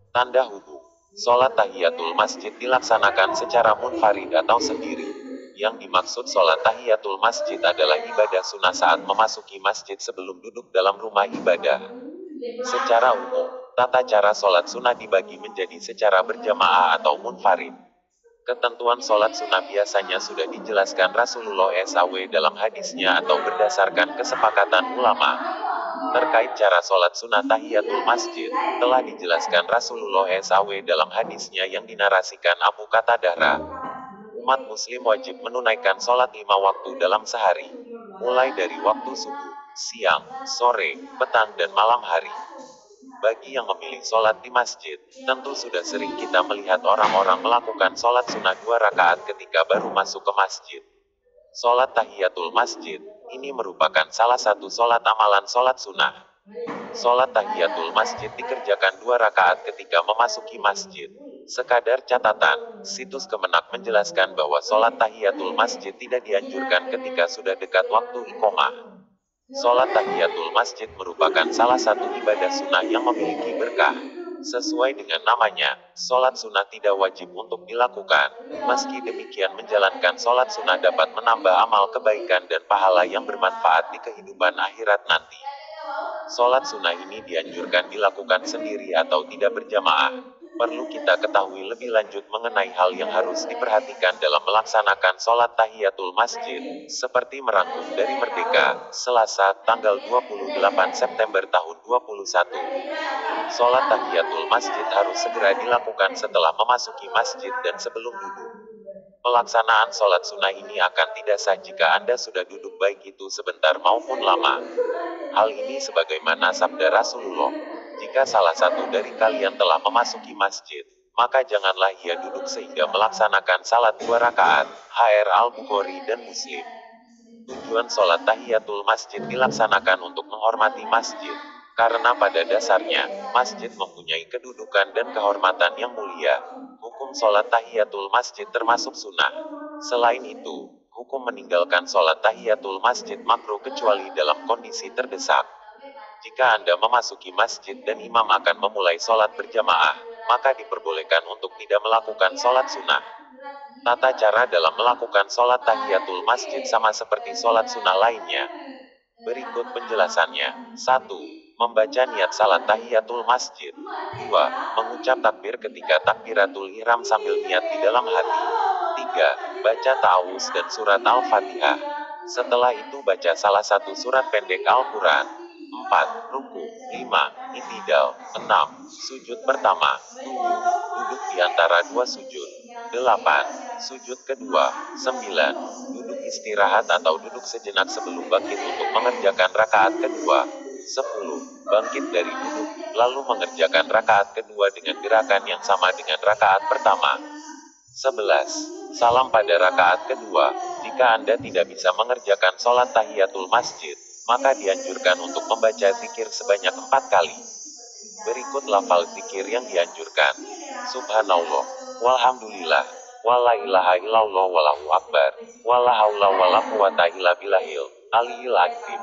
Tanda hubung. Sholat tahiyatul masjid dilaksanakan secara munfarid atau sendiri. Yang dimaksud sholat tahiyatul masjid adalah ibadah sunnah saat memasuki masjid sebelum duduk dalam rumah ibadah. Secara umum, tata cara sholat sunnah dibagi menjadi secara berjamaah atau munfarid. Ketentuan sholat sunnah biasanya sudah dijelaskan Rasulullah SAW dalam hadisnya atau berdasarkan kesepakatan ulama. Terkait cara sholat sunnah tahiyatul masjid, telah dijelaskan Rasulullah SAW dalam hadisnya yang dinarasikan Abu Qatadah. Umat muslim wajib menunaikan sholat 5 waktu dalam sehari, mulai dari waktu subuh, siang, sore, petang dan malam hari. Bagi yang memilih sholat di masjid, tentu sudah sering kita melihat orang-orang melakukan sholat sunnah 2 rakaat ketika baru masuk ke masjid. Sholat tahiyatul masjid, ini merupakan salah satu sholat amalan sholat sunnah. Sholat tahiyatul masjid dikerjakan 2 rakaat ketika memasuki masjid. Sekadar catatan, situs Kemenak menjelaskan bahwa sholat tahiyatul masjid tidak dianjurkan ketika sudah dekat waktu iqomah. Sholat tahiyatul masjid merupakan salah satu ibadah sunnah yang memiliki berkah. Sesuai dengan namanya, sholat sunnah tidak wajib untuk dilakukan. Meski demikian menjalankan sholat sunnah dapat menambah amal kebaikan dan pahala yang bermanfaat di kehidupan akhirat nanti. Sholat sunnah ini dianjurkan dilakukan sendiri atau tidak berjamaah. Perlu kita ketahui lebih lanjut mengenai hal yang harus diperhatikan dalam melaksanakan sholat tahiyatul masjid, seperti merangkum dari Merdeka, Selasa, tanggal 28 September tahun 21. Sholat tahiyatul masjid harus segera dilakukan setelah memasuki masjid dan sebelum duduk. Pelaksanaan sholat sunnah ini akan tidak sah jika Anda sudah duduk baik itu sebentar maupun lama. Hal ini sebagaimana sabda Rasulullah, jika salah satu dari kalian telah memasuki masjid, maka janganlah ia duduk sehingga melaksanakan salat 2 rakaat. HR Al-Bukhari dan Muslim. Tujuan sholat tahiyatul masjid dilaksanakan untuk menghormati masjid. Karena pada dasarnya, masjid mempunyai kedudukan dan kehormatan yang mulia. Hukum sholat tahiyatul masjid termasuk sunnah. Selain itu, hukum meninggalkan sholat tahiyatul masjid makruh kecuali dalam kondisi terdesak. Jika Anda memasuki masjid dan imam akan memulai sholat berjamaah, maka diperbolehkan untuk tidak melakukan sholat sunnah. Tata cara dalam melakukan sholat tahiyatul masjid sama seperti sholat sunnah lainnya. Berikut penjelasannya. 1. Membaca niat salat tahiyatul masjid. 2. Mengucap takbir ketika takbiratul ihram sambil niat di dalam hati. 3. Baca ta'awuz dan surat Al-Fatihah. Setelah itu baca salah satu surat pendek Al-Quran. 4. Ruku. 5. I'tidal. 6. Sujud pertama. 7. Duduk di antara dua sujud. 8. Sujud kedua. 9. Duduk istirahat atau duduk sejenak sebelum bangkit untuk mengerjakan rakaat kedua. 10. Bangkit dari duduk, lalu mengerjakan rakaat kedua dengan gerakan yang sama dengan rakaat pertama. 11. Salam pada rakaat kedua. Jika Anda tidak bisa mengerjakan sholat tahiyatul masjid, maka dianjurkan untuk membaca zikir sebanyak 4 kali. Berikut lafal zikir yang dianjurkan. Subhanallah, walhamdulillah, wala ilaha illallah wallahu akbar, wala haula wala quwata illa billahil aliyil azim.